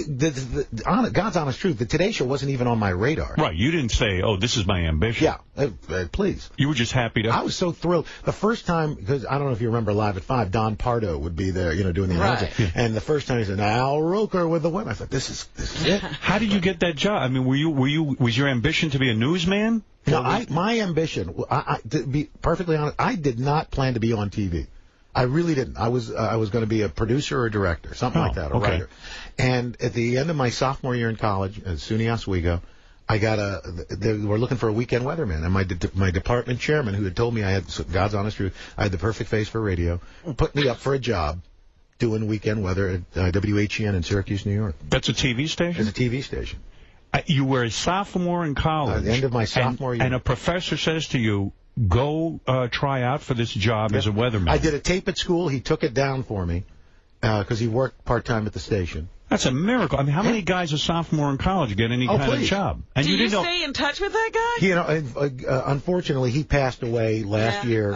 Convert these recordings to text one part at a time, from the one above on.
God's honest truth, the Today Show wasn't even on my radar. Right, you didn't say, oh, this is my ambition. Yeah, please. You were just happy to... I was so thrilled. The first time, because I don't know if you remember Live at 5, Don Pardo would be there, doing the announcing. Yeah. And the first time he said, now Roker with the women. I thought, this is it. How did you get that job? I mean, was your ambition to be a newsman? No, my ambition, to be perfectly honest, I did not plan to be on TV. I really didn't. I was going to be a producer or a director, something like that, a writer. And at the end of my sophomore year in college at SUNY Oswego, they were looking for a weekend weatherman, and my department chairman, who had told me I had, God's honest truth, I had the perfect face for radio, put me up for a job doing weekend weather at WHEN in Syracuse, New York. That's a TV station? It's a TV station. You were a sophomore in college. At the end of my sophomore year. And a professor says to you, go try out for this job as a weatherman. I did a tape at school. He took it down for me because he worked part-time at the station. That's a miracle. I mean, how many guys a sophomore in college get any kind of job? And you stay in touch with that guy? Unfortunately, he passed away last year,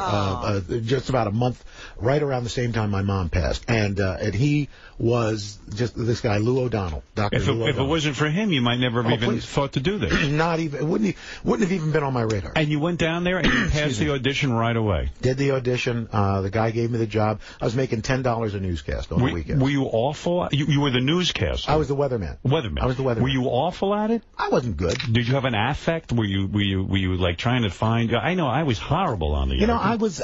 just about a month, right around the same time my mom passed. And he was just this guy, Lou O'Donnell, Dr. Lou O'Donnell. If it wasn't for him, you might never have even thought to do this. Not even. It wouldn't have even been on my radar. And you went down there and you passed the audition right away. Did the audition. The guy gave me the job. I was making $10 a newscast on the weekend. Were you awful? You were the newscaster. I was the weatherman. Weatherman. I was the weatherman. Were you awful at it? I wasn't good. Did you have an affect? Were you like trying to find? I know I was horrible on the.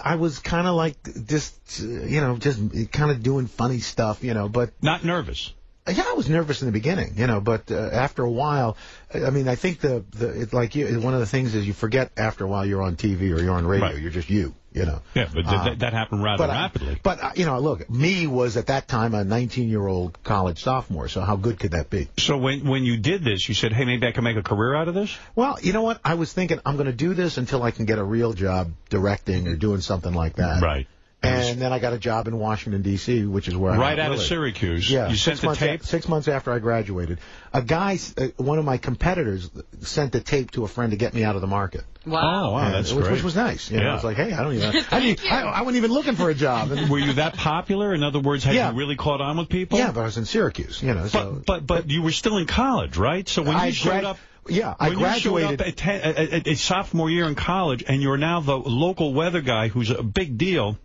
I was kind of like just kind of doing funny stuff, but not nervous. Yeah, I was nervous in the beginning, but after a while, I mean, I think it's like one of the things is you forget after a while you're on TV or you're on radio. Right. You're just you. Yeah, but that happened rather rapidly. But look, me was at that time a 19-year-old college sophomore, so how good could that be? So when you did this, you said, hey, maybe I can make a career out of this? Well, you know what? I was thinking I'm going to do this until I can get a real job directing or doing something like that. Right. And then I got a job in Washington, D.C., which is where I right out of Syracuse. Yeah. You sent the tape? 6 months after I graduated. A guy, one of my competitors, sent the tape to a friend to get me out of the market. Wow. Oh, wow, that's great. Which was nice. I was like, hey, I wasn't even looking for a job. Were you that popular? In other words, had you really caught on with people? Yeah, but I was in Syracuse, But you were still in college, right? So when you showed up... Yeah, I graduated. When you showed up at a sophomore year in college, and you're now the local weather guy who's a big deal...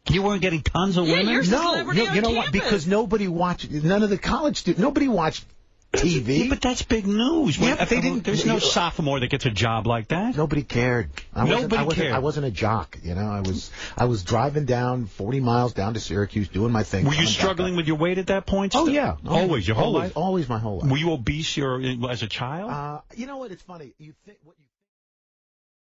You weren't getting tons of women? You're celebrity on campus. What? Because nobody watched, none of the college students, nobody watched TV. Yeah, but that's big news. Yeah, they didn't. There's no sophomore that gets a job like that. Nobody cared. Nobody cared. I wasn't a jock, I was driving down 40 miles down to Syracuse doing my thing. Were you struggling with your weight at that point? Oh, yeah. Always, your whole life? Always my whole life. Were you obese as a child? You know what? It's funny. You think what you